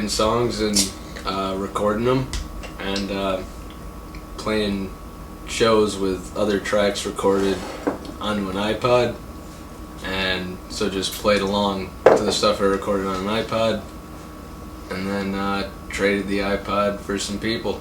writing songs and recording them, and playing shows with other tracks recorded onto an iPod, and so just played along to the stuff I recorded on an iPod, and then traded the iPod for some people.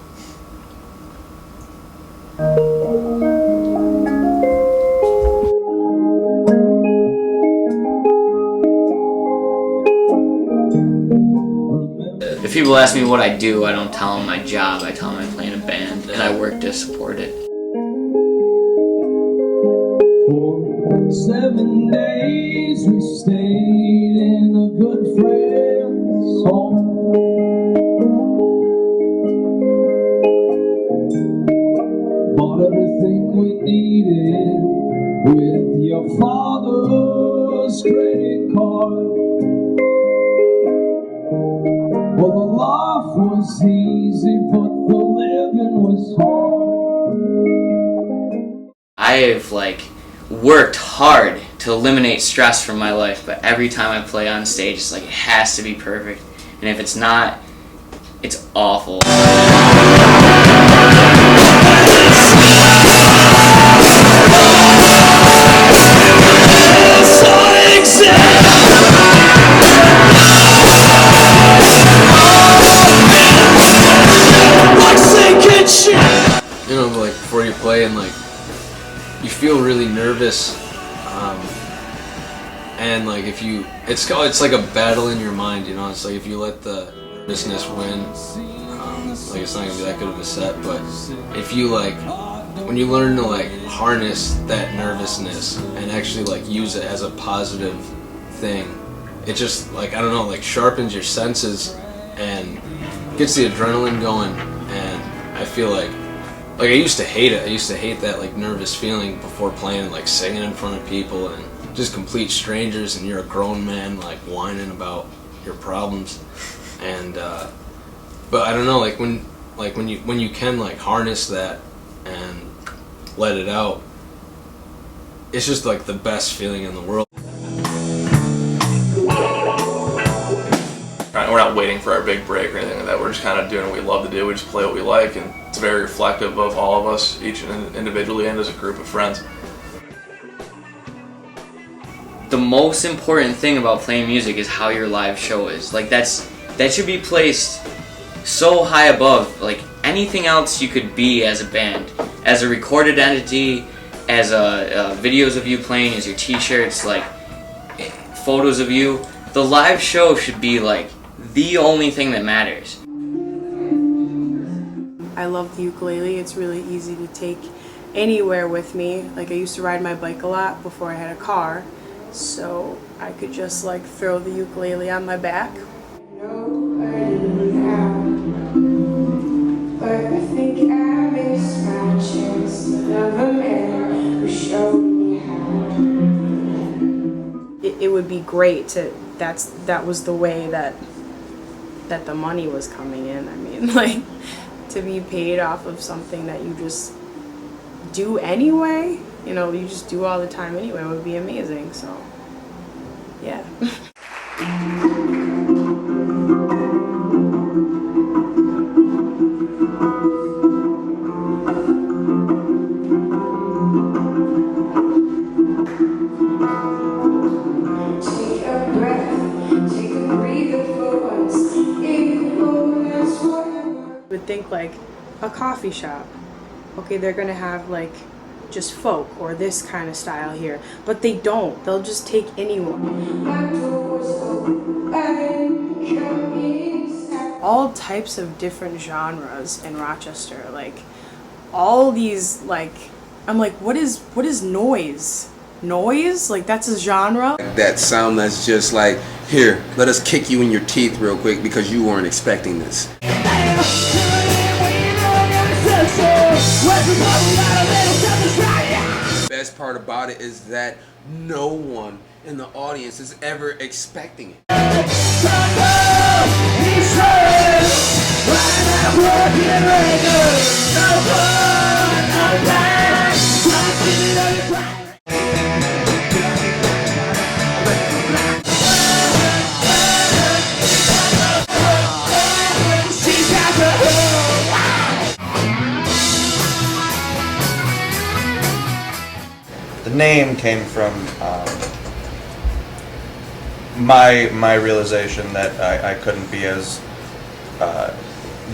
If people ask me what I do, I don't tell them my job. I tell them I play in a band, and I work to support it. For 7 days we stayed in a good friend's home. Bought everything we needed with your father's credit card. Well, the life was easy, but the living was hard. I've worked hard to eliminate stress from my life, but every time I play on stage, it's like it has to be perfect, and if it's not, it's awful. You know, like before you play, and like you feel really nervous, and like if you, it's like a battle in your mind. You know, it's like if you let the nervousness win, like it's not gonna be that good of a set. But if you when you learn to harness that nervousness and actually use it as a positive thing, it just I don't know, sharpens your senses and gets the adrenaline going. And I feel like I used to hate it. I used to hate that nervous feeling before playing, singing in front of people and just complete strangers, and you're a grown man whining about your problems. And but I don't know, when you can harness that and let it out, it's just the best feeling in the world. We're not waiting for our big break or anything like that. We're just kind of doing what we love to do. We just play what we like, and it's very reflective of all of us, each individually and as a group of friends. The most important thing about playing music is how your live show is. That should be placed so high above anything else you could be as a band, as a recorded entity, as videos of you playing, as your t-shirts, photos of you. The live show should be the only thing that matters. I love the ukulele. It's really easy to take anywhere with me. I used to ride my bike a lot before I had a car, so I could just throw the ukulele on my back. But I think I missed my chance. Another man who showed me how. It would be great to. That was the way that the money was coming in. I mean, to be paid off of something that you just do anyway. You know, you just do all the time anyway. Would be amazing. So, yeah. Would think a coffee shop, okay, they're gonna have just folk or this kind of style here, but they don't. They'll just take anyone. All types of different genres in Rochester, all these I'm what is noise? Noise? That's a genre? That sound that's just here, let us kick you in your teeth real quick because you weren't expecting this. The best part about it is that no one in the audience is ever expecting it. name came from my realization that I couldn't be as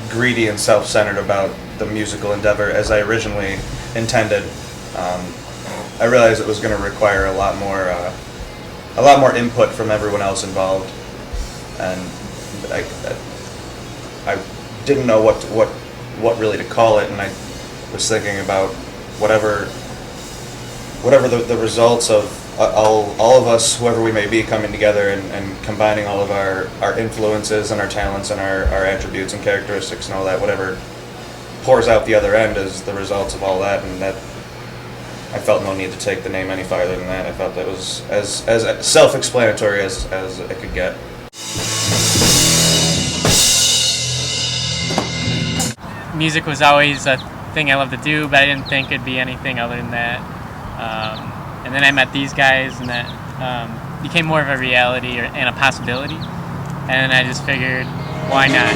greedy and self-centered about the musical endeavor as I originally intended. I realized it was going to require a lot more input from everyone else involved, and I didn't know what really to call it, and I was thinking about whatever the results of all of us, whoever we may be, coming together and combining all of our influences and our talents and our attributes and characteristics and all that, whatever pours out the other end is the results of all that, and that I felt no need to take the name any farther than that. I felt that was as self-explanatory as it could get. Music was always a thing I loved to do, but I didn't think it'd be anything other than that. And then I met these guys, and that became more of a reality and a possibility. And I just figured, why not?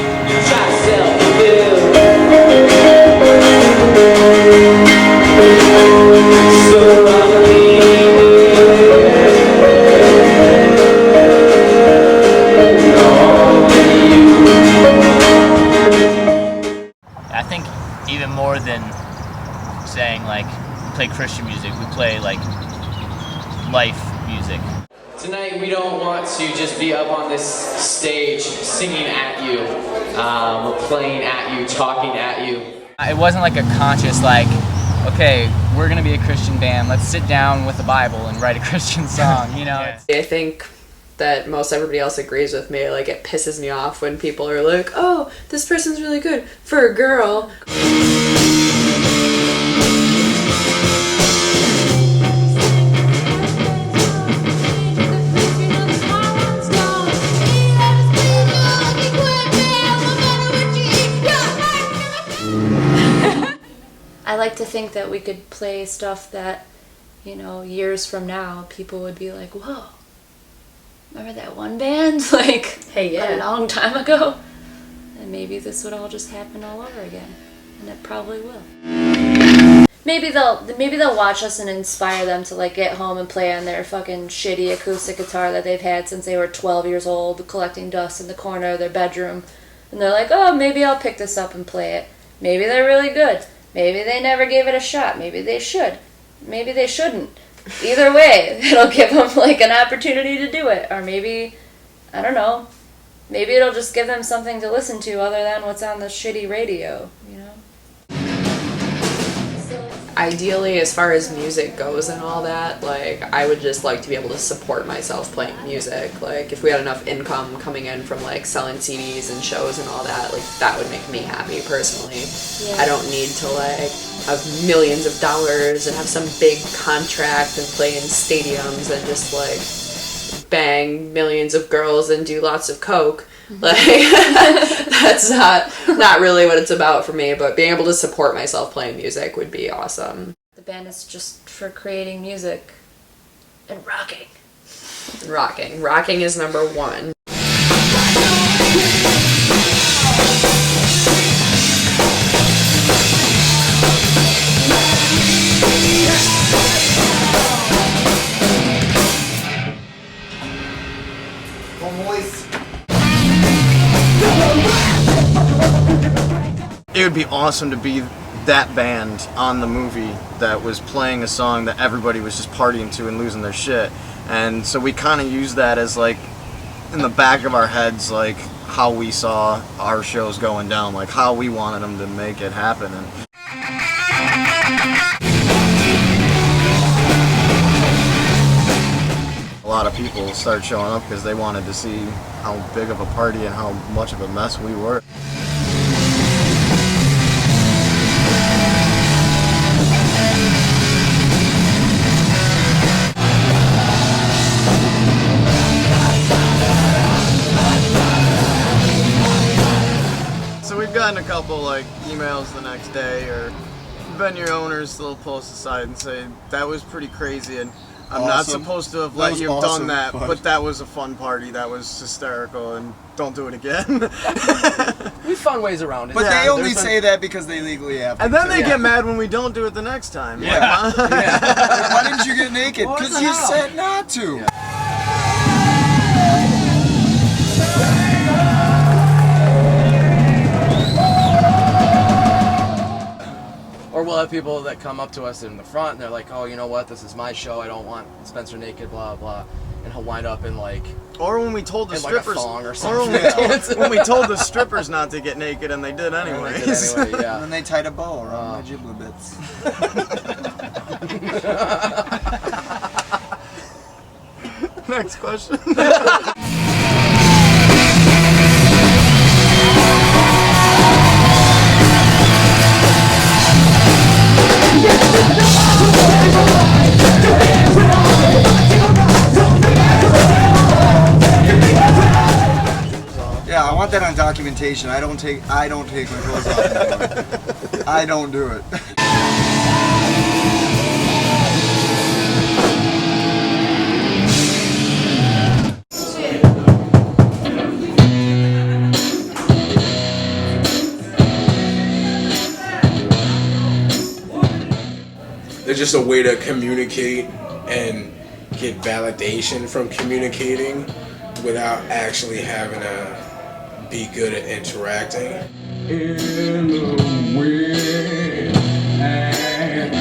I think even more than saying like play Christian music, we play like life music. Tonight we don't want to just be up on this stage singing at you, playing at you, talking at you. It wasn't like a conscious like, okay, we're gonna be a Christian band, let's sit down with the Bible and write a Christian song, you know? I think that most everybody else agrees with me. Like, it pisses me off when people are like, oh, this person's really good for a girl. I like to think that we could play stuff that, you know, years from now, people would be like, whoa, remember that one band? Like, hey, yeah, a long time ago? And maybe this would all just happen all over again. And it probably will. Maybe they'll watch us and inspire them to, like, get home and play on their fucking shitty acoustic guitar that they've had since they were 12 years old, collecting dust in the corner of their bedroom. And they're like, oh, maybe I'll pick this up and play it. Maybe they're really good. Maybe they never gave it a shot. Maybe they should. Maybe they shouldn't. Either way, it'll give them, like, an opportunity to do it. Or maybe, I don't know, maybe it'll just give them something to listen to other than what's on the shitty radio, you know? Ideally, as far as music goes and all that, like, I would just like to be able to support myself playing music. Like, if we had enough income coming in from, like, selling CDs and shows and all that, like, that would make me happy personally. Yeah. I don't need to, like, have millions of dollars and have some big contract and play in stadiums and just, like, bang millions of girls and do lots of coke. Like, that's not really what it's about for me, but being able to support myself playing music would be awesome. The band is just for creating music and rocking. Rocking is number one. It would be awesome to be that band on the movie that was playing a song that everybody was just partying to and losing their shit. And so we kind of use that as, like, in the back of our heads, like, how we saw our shows going down, like how we wanted them to make it happen. And a lot of people started showing up because they wanted to see how big of a party and how much of a mess we were. Gotten a couple like emails the next day, or venue owners will post aside and say that was pretty crazy, and I'm not Awesome. supposed to have That let was you have awesome, done that, but- but that was a fun party. That was hysterical, and don't do it again. We found ways around it. But Yeah, they only there's say that because they legally have to. And then they Yeah. get mad when we don't do it the next time. Yeah. Like, Why didn't you get naked? What Because the you hell? said not to. Or we'll have people that come up to us in the front and they're like, oh, you know what, this is my show, I don't want Spencer naked, blah, blah. And he'll wind up in like... Or when we told the in like a strippers... thong or or something. when we told the strippers not to get naked, and they did anyway. Anyway, yeah. And then they tied a bow around my giblet bits. Next question. Yeah, I want that on documentation. I don't take my clothes off anymore. I don't do it. They're just a way to communicate and get validation from communicating without actually having to be good at interacting. In the wind and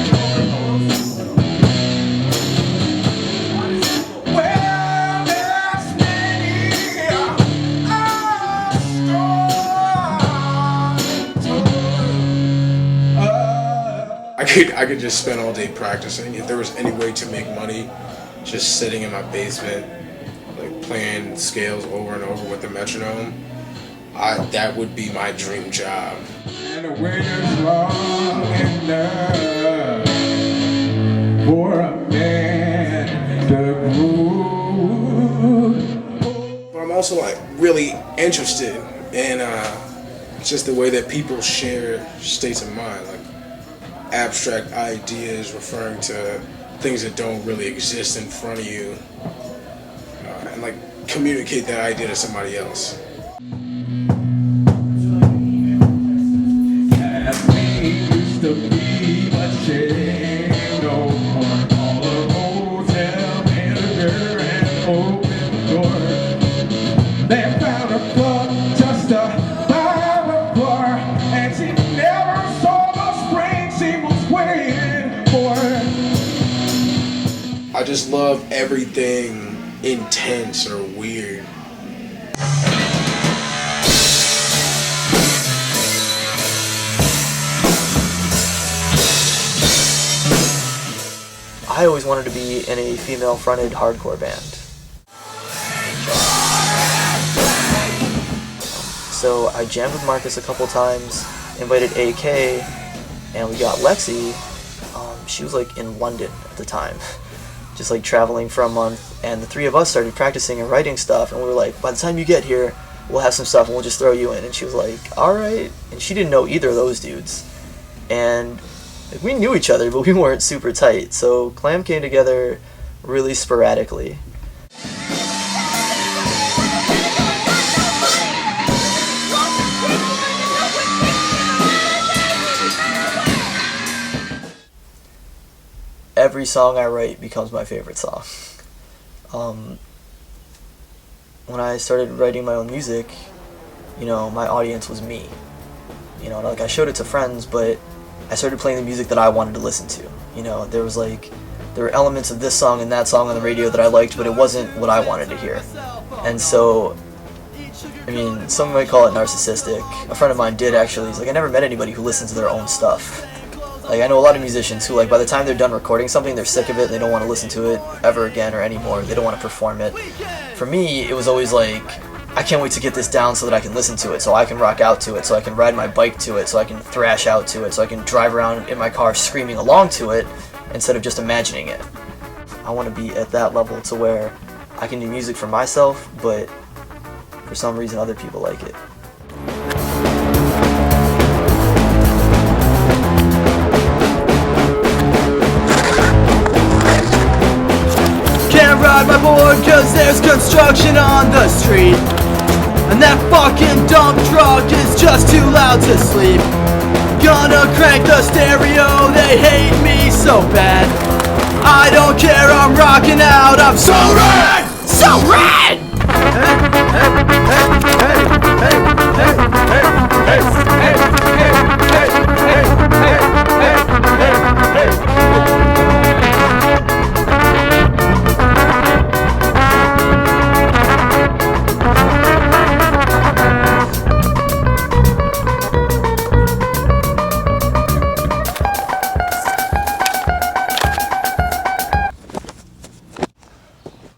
well, there's many I could just spend all day practicing. If there was any way to make money just sitting in my basement, like playing scales over and over with the metronome, that would be my dream job. and the winter's long enough for a man to groove. But I'm also like really interested in just the way that people share states of mind, like abstract ideas referring to things that don't really exist in front of you, and like communicate that idea to somebody else. Used to be a shame no more. Call a hotel manager and open the door. They found a club just by the bar, and she never saw the spring she was waiting for. I just love everything intense or weird. I always wanted to be in a female-fronted hardcore band. So I jammed with Marcus a couple times, invited AK, and we got Lexi. She was like in London at the time, just like traveling for a month, and the three of us started practicing and writing stuff, and we were like, by the time you get here, we'll have some stuff and we'll just throw you in. And she was like, alright. And she didn't know either of those dudes. And we knew each other, but we weren't super tight, so Clam came together really sporadically. Every song I write becomes my favorite song. When I started writing my own music, you know, my audience was me. You know, like I showed it to friends, but I started playing the music that I wanted to listen to. You know, there were elements of this song and that song on the radio that I liked, but it wasn't what I wanted to hear. And so, I mean, some might call it narcissistic. A friend of mine did actually. He's like, I never met anybody who listens to their own stuff. Like, I know a lot of musicians who, like, by the time they're done recording something, they're sick of it, they don't want to listen to it ever again or anymore, they don't want to perform it. For me, it was always like, I can't wait to get this down so that I can listen to it, so I can rock out to it, so I can ride my bike to it, so I can thrash out to it, so I can drive around in my car screaming along to it, instead of just imagining it. I want to be at that level to where I can do music for myself, but for some reason other people like it. cause there's construction on the street. And that fucking dump truck is just too loud to sleep. Gonna crank the stereo, they hate me so bad. I don't care, I'm rocking out, I'm so rad! So rad!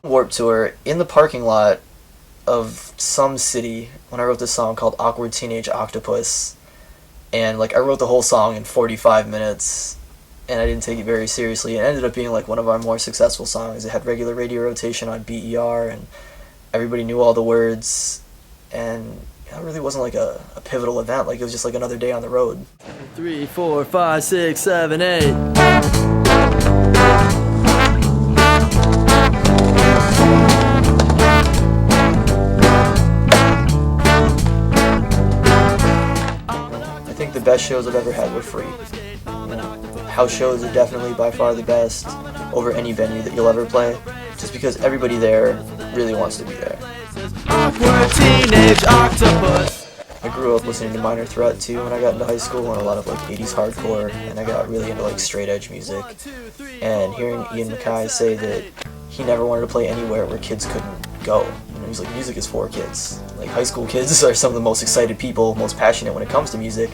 Warped Tour in the parking lot of some city when I wrote this song called Awkward Teenage Octopus, and like I wrote the whole song in 45 minutes and I didn't take it very seriously. It ended up being like one of our more successful songs. It had regular radio rotation on BER and everybody knew all the words, and it really wasn't like a pivotal event. Like it was just like another day on the road. 3, 4, 5, 6, 7, 8. I think the best shows I've ever had were free. House shows are definitely by far the best over any venue that you'll ever play, just because everybody there really wants to be there. Awkward teenage octopus. I grew up listening to Minor Threat too when I got into high school, and a lot of like 80s hardcore, and I got really into like straight edge music. And hearing Ian MacKaye say that he never wanted to play anywhere where kids couldn't go. You know, he's like, music is for kids. Like high school kids are some of the most excited people, most passionate when it comes to music.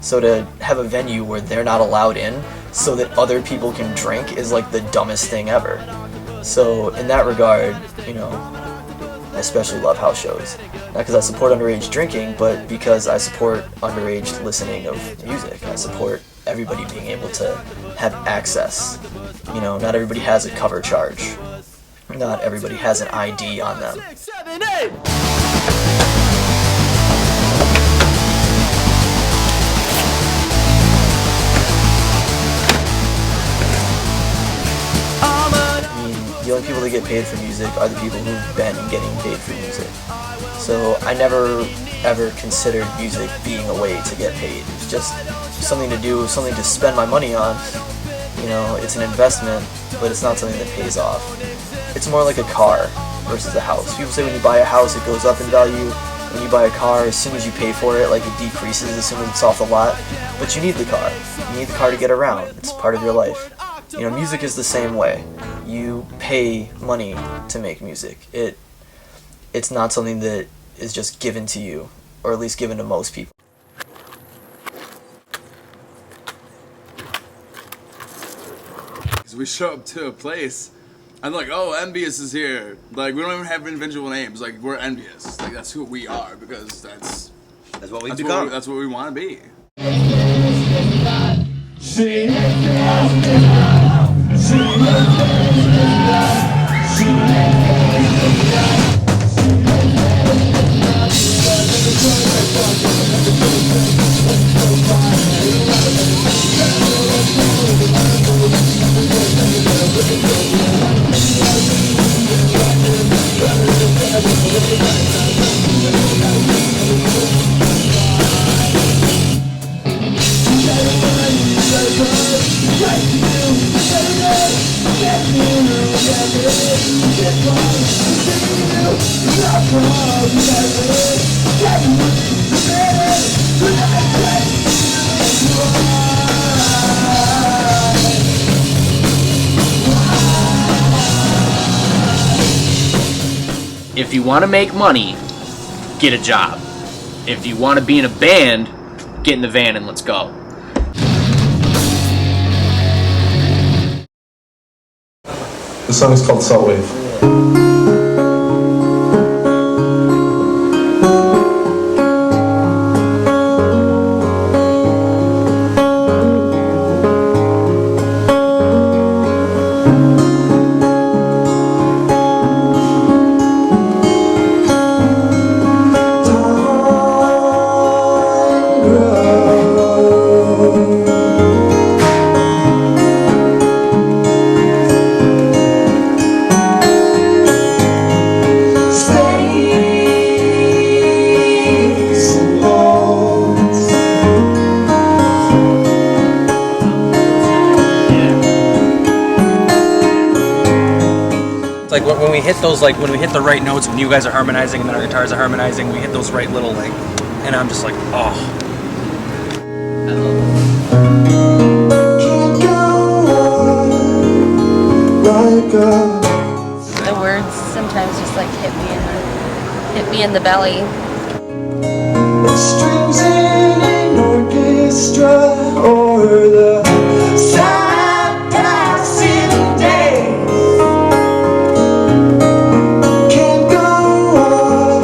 So to have a venue where they're not allowed in so that other people can drink is like the dumbest thing ever. So in that regard, you know, I especially love house shows. Not because I support underage drinking, but because I support underage listening of music. I support everybody being able to have access. You know, not everybody has a cover charge. Not everybody has an ID on them. 6, 7, 8. The only people that get paid for music are the people who've been getting paid for music. So I never ever considered music being a way to get paid. It's just something to do, something to spend my money on. You know, it's an investment, but it's not something that pays off. It's more like a car versus a house. People say when you buy a house it goes up in value. When you buy a car, as soon as you pay for it, like it decreases as soon as it's off the lot. But you need the car. You need the car to get around. It's part of your life. You know, music is the same way. You pay money to make music. It's not something that is just given to you, or at least given to most people. We show up to a place, and like, oh, Envious is here. Like, we don't even have individual names. Like, we're Envious. Like, that's who we are, because that's what we've become. That's what we want to be. If you want to make money, get a job. If you want to be in a band, get in the van and let's go. The song is called Saltwave. like when we hit those, like when we hit the right notes, when you guys are harmonizing and then our guitars are harmonizing, we hit those right little like, and I'm just like, oh. I love it. The words sometimes just like hit me in the belly. Strings in an orchestra or the sad passing days can't go on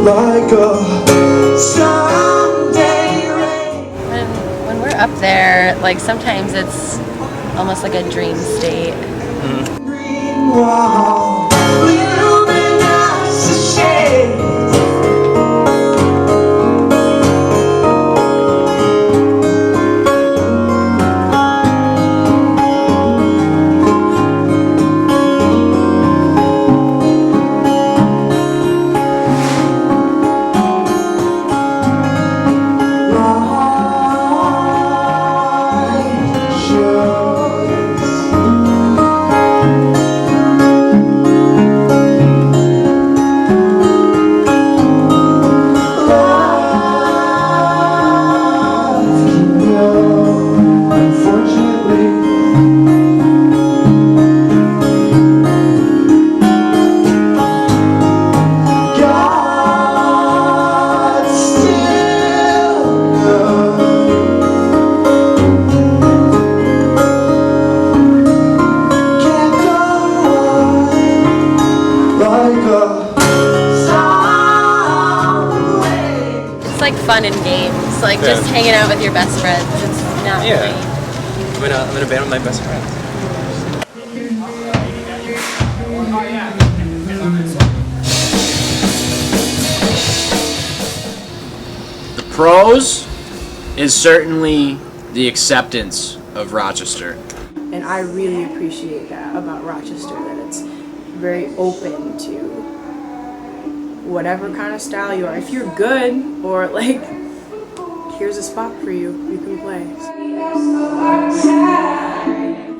like a Sunday rain. When we're up there, like sometimes it's almost like a dream state. Green wall, luminous shade. Fun and games, like just hanging out with your best friends. It's not really. I'm in a band with my best friend. The pros is certainly the acceptance of Rochester. And I really appreciate that about Rochester, that it's very open to whatever kind of style you are. If you're good, or like, here's a spot for you, you can play.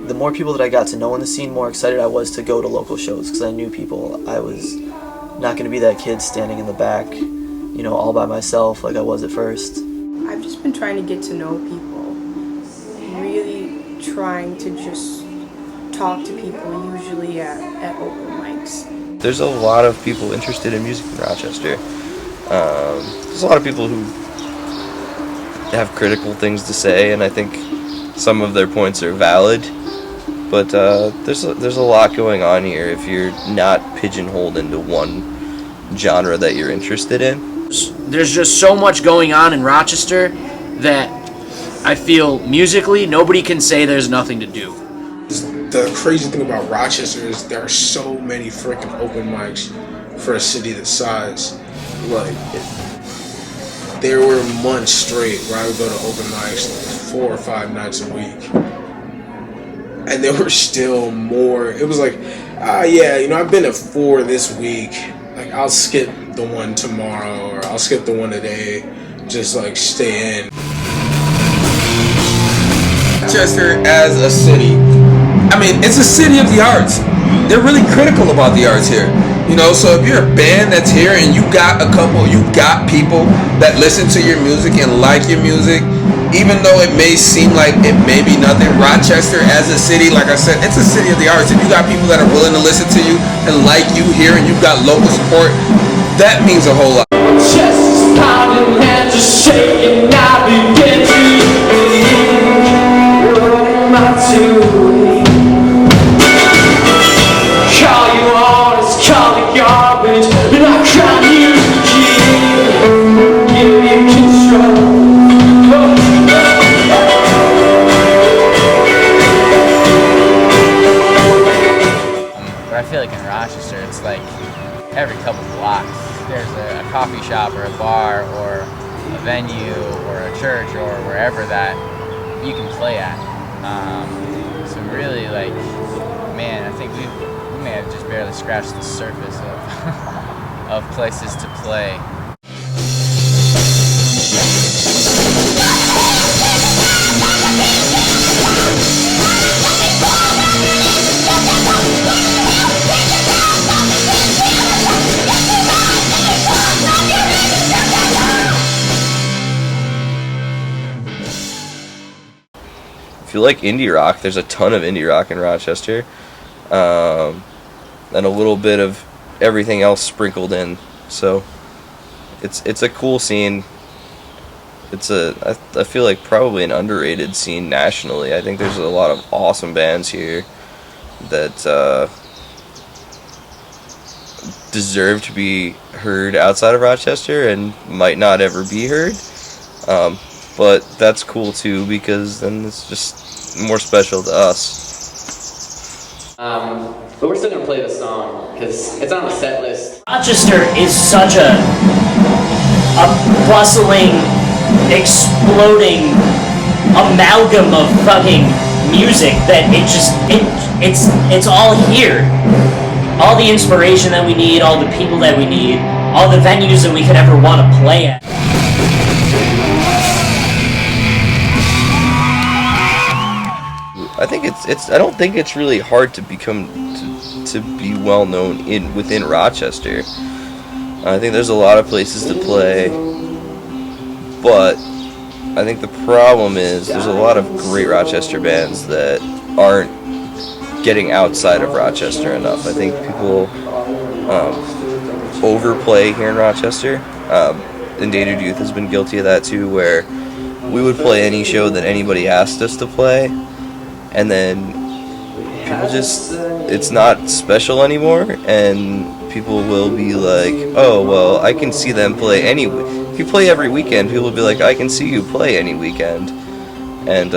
The more people that I got to know in the scene, more excited I was to go to local shows, because I knew people. I was not going to be that kid standing in the back, you know, all by myself like I was at first. I've just been trying to get to know people, really trying to just talk to people, usually at open mics. There's a lot of people interested in music in Rochester. There's a lot of people who have critical things to say, and I think some of their points are valid. But there's a lot going on here if you're not pigeonholed into one genre that you're interested in. There's just so much going on in Rochester that I feel musically nobody can say there's nothing to do. The crazy thing about Rochester is there are so many freaking open mics for a city this size. Like, there were months straight where I would go to open mics like 4 or 5 nights a week. And there were still more. It was like, yeah, you know, I've been at 4 this week. Like, I'll skip the one tomorrow, or I'll skip the one today. Just like stay in. Rochester as a city, I mean, it's a city of the arts. They're really critical about the arts here. You know, so if you're a band that's here and you got people that listen to your music and like your music, even though it may seem like it may be nothing, Rochester as a city, like I said, it's a city of the arts. If you got people that are willing to listen to you and like you here and you've got local support, that means a whole lot. Chest is pounding, hands are shaking, I begin to what am I doing? Call you honest, call it garbage, and I crown you king, give you control. But I feel like in Rochester, it's like every couple blocks there's a coffee shop or a bar or a venue or a church or wherever that you can play at. So really, like, man, I think we may have just barely scratched the surface of places to play. if you like indie rock, there's a ton of indie rock in Rochester, and a little bit of everything else sprinkled in. So it's a cool scene. I feel like probably an underrated scene nationally. I think there's a lot of awesome bands here that deserve to be heard outside of Rochester and might not ever be heard. But that's cool too, because then it's just more special to us. But we're still gonna play the song because it's on the set list. Rochester is such a bustling, exploding amalgam of fucking music that it's all here. All the inspiration that we need, all the people that we need, all the venues that we could ever want to play at. I think I don't think it's really hard to become to be well known within Rochester. I think there's a lot of places to play, but I think the problem is there's a lot of great Rochester bands that aren't getting outside of Rochester enough. I think people overplay here in Rochester. Endangered Youth has been guilty of that too, where we would play any show that anybody asked us to play, and then people it's not special anymore, and people will be like, oh, well, I can see them play if you play every weekend, people will be like, I can see you play any weekend, and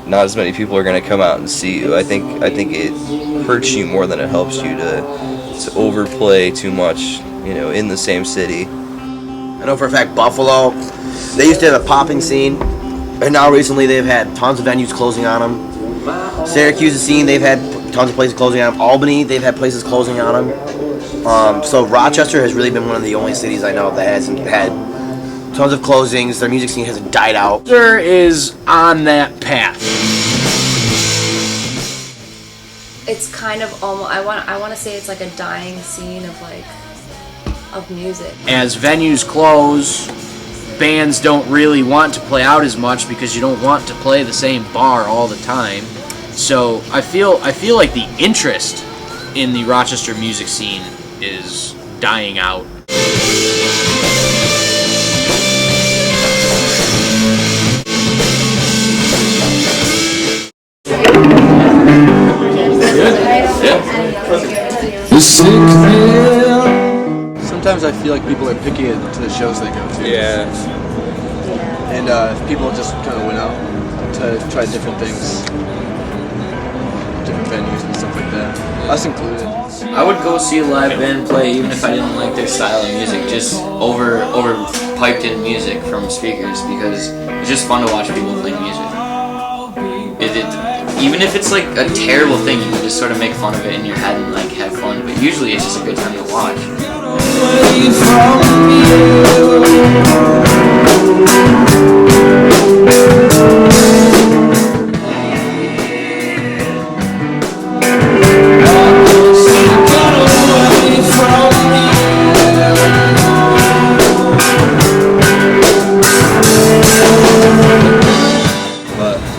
not as many people are going to come out and see you. I think it hurts you more than it helps you to overplay too much, in the same city. I know for a fact Buffalo, they used to have a popping scene, and now recently they've had tons of venues closing on them. Syracuse scene, they've had tons of places closing on them. Albany, they've had places closing on them. So Rochester has really been one of the only cities I know that hasn't had tons of closings. Their music scene hasn't died out. Rochester is on that path. It's kind of almost, I want to say it's like a dying scene of music. As venues close, bands don't really want to play out as much because you don't want to play the same bar all the time. So I feel like the interest in the Rochester music scene is dying out. Sometimes I feel like people are picky to the shows they go to. Yeah. And people just kind of went out to try different things, different venues and stuff like that. Us included. I would go see a live band play even if I didn't like their style of music, just over piped in music from speakers, because it's just fun to watch people play music. Even if it's like a terrible thing, you can just sort of make fun of it in your head and like have fun, but usually it's just a good time to watch.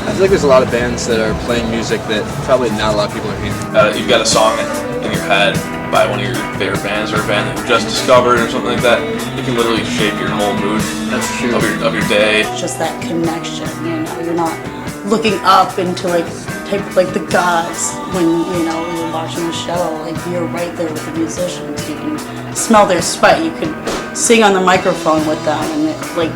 I feel like there's a lot of bands that are playing music that probably not a lot of people are hearing. You've got a song in your head by one of your favorite bands or a band that you just discovered or something like that. It can literally shape your whole mood. That's true. Of your day. Just that connection, you're not looking up into like the gods when you're watching the show. Like you're right there with the musicians. You can smell their sweat. You can sing on the microphone with them, and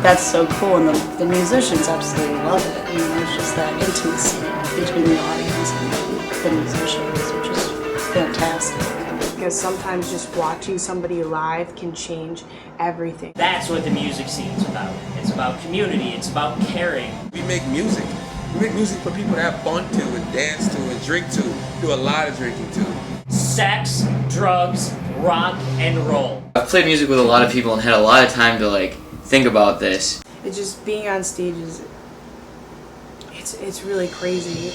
that's so cool. And the musicians absolutely love it. It's just that intimacy between the audience and the musicians, which is fantastic. Because sometimes just watching somebody live can change everything. That's what the music scene is about. It's about community. It's about caring. We make music. We make music for people to have fun to and dance to and drink to. Do a lot of drinking to. Sex, drugs, rock, and roll. I've played music with a lot of people and had a lot of time to think about this. It's just being on stage it's really crazy.